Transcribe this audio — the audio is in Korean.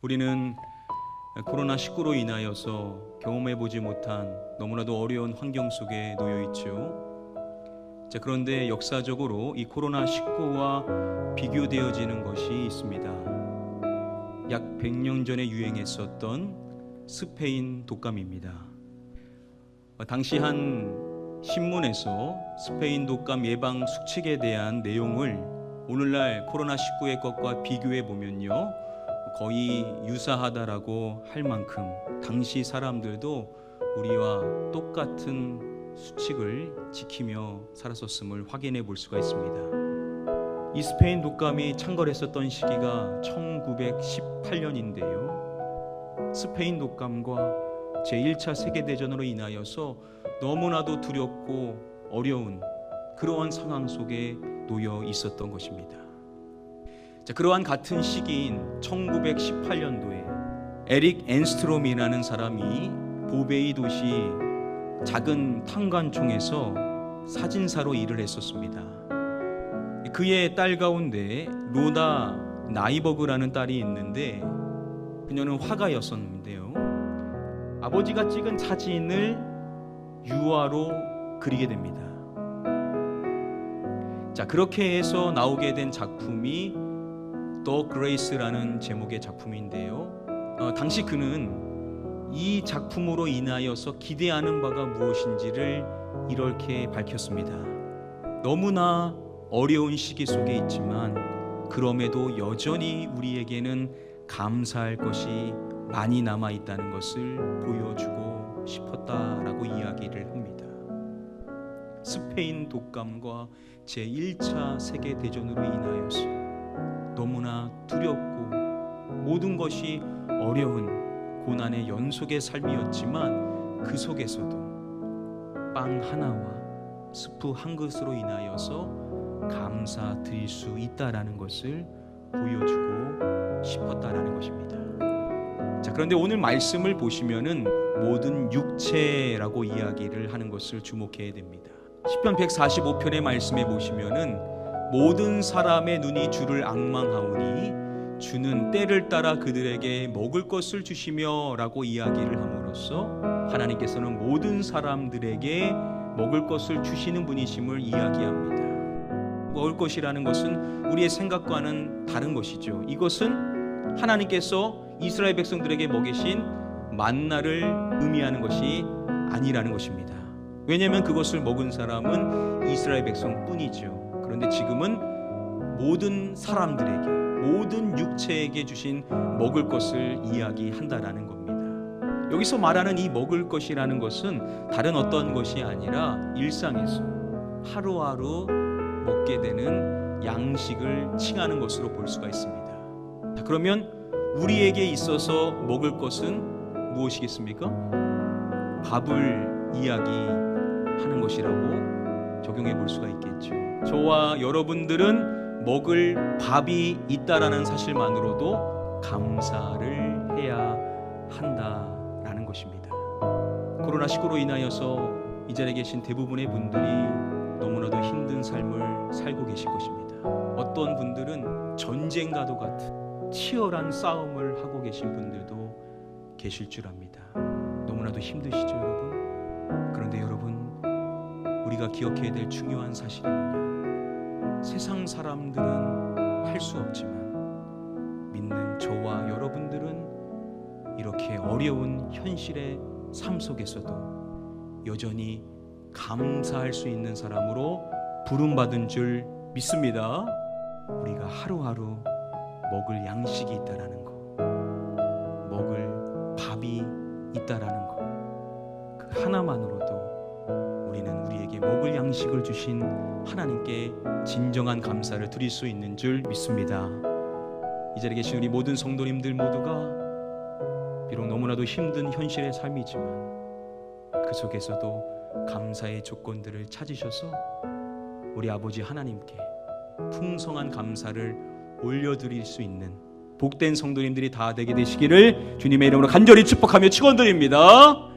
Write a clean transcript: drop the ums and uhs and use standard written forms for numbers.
우리는 코로나19로 인하여서 경험해보지 못한 너무나도 어려운 환경 속에 놓여 있죠. 그런데 역사적으로 이 코로나19와 비교되어지는 것이 있습니다. 약 100년 전에 유행했었던 스페인 독감입니다. 당시 한 신문에서 스페인 독감 예방 수칙에 대한 내용을 오늘날 코로나19의 것과 비교해 보면요, 거의 유사하다라고 할 만큼 당시 사람들도 우리와 똑같은 수칙을 지키며 살았었음을 확인해 볼 수가 있습니다. 이 스페인 독감이 창궐했었던 시기가 1918년인데요. 스페인 독감과 제1차 세계대전으로 인하여서 너무나도 두렵고 어려운 그러한 상황 속에 놓여 있었던 것입니다. 그러한 같은 시기인 1918년도에 에릭 앤스트롬이라는 사람이 보베이 도시 작은 탄광총에서 사진사로 일을 했었습니다. 그의 딸 가운데 로다 나이버그라는 딸이 있는데 그녀는 화가였었는데요. 아버지가 찍은 사진을 유화로 그리게 됩니다. 그렇게 해서 나오게 된 작품이 The Grace라는 제목의 작품인데요. 당시 그는 이 작품으로 인하여서 기대하는 바가 무엇인지를 이렇게 밝혔습니다. 너무나 어려운 시기 속에 있지만 그럼에도 여전히 우리에게는 감사할 것이 많이 남아 있다는 것을 보여주고 싶었다라고 이야기를 합니다. 스페인 독감과 제1차 세계대전으로 인하여서 너무나 두렵고 모든 것이 어려운 고난의 연속의 삶이었지만 그 속에서도 빵 하나와 스프 한 그릇으로 인하여서 감사드릴 수 있다라는 것을 보여주고 싶었다라는 것입니다. 그런데 오늘 말씀을 보시면은 모든 육체라고 이야기를 하는 것을 주목해야 됩니다. 시편 145편의 말씀에 보시면은 모든 사람의 눈이 주를 앙망하오니 주는 때를 따라 그들에게 먹을 것을 주시며 라고 이야기를 함으로써 하나님께서는 모든 사람들에게 먹을 것을 주시는 분이심을 이야기합니다. 먹을 것이라는 것은 우리의 생각과는 다른 것이죠. 이것은 하나님께서 이스라엘 백성들에게 먹이신 만나를 의미하는 것이 아니라는 것입니다. 왜냐하면 그것을 먹은 사람은 이스라엘 백성뿐이죠. 그런데 지금은 모든 사람들에게, 모든 육체에게 주신 먹을 것을 이야기한다라는 겁니다. 여기서 말하는 이 먹을 것이라는 것은 다른 어떤 것이 아니라 일상에서 하루하루 먹게 되는 양식을 칭하는 것으로 볼 수가 있습니다. 그러면 우리에게 있어서 먹을 것은 무엇이겠습니까? 밥을 이야기하는 것이라고 적용해 볼 수가 있겠죠. 저와 여러분들은 먹을 밥이 있다라는 사실만으로도 감사를 해야 한다라는 것입니다. 코로나19로 인하여서 이 자리에 계신 대부분의 분들이 너무나도 힘든 삶을 살고 계실 것입니다. 어떤 분들은 전쟁과도 같은 치열한 싸움을 하고 계신 분들도 계실 줄 압니다. 너무나도 힘드시죠, 여러분? 그런데 여러분, 우리가 기억해야 될 중요한 사실은요, 세상 사람들은 할 수 없지만 믿는 저와 여러분들은 이렇게 어려운 현실의 삶 속에서도 여전히 감사할 수 있는 사람으로 부름받은 줄 믿습니다. 우리가 하루하루 먹을 양식이 있다라는 거, 먹을 밥이 있다라는 거, 그 하나만으로도 우리는 우리에게 먹을 양식을 주신 하나님께 진정한 감사를 드릴 수 있는 줄 믿습니다. 이 자리에 계신 우리 모든 성도님들 모두가 비록 너무나도 힘든 현실의 삶이지만 그 속에서도 감사의 조건들을 찾으셔서 우리 아버지 하나님께 풍성한 감사를 올려드릴 수 있는 복된 성도님들이 다 되게 되시기를 주님의 이름으로 간절히 축복하며 축원드립니다.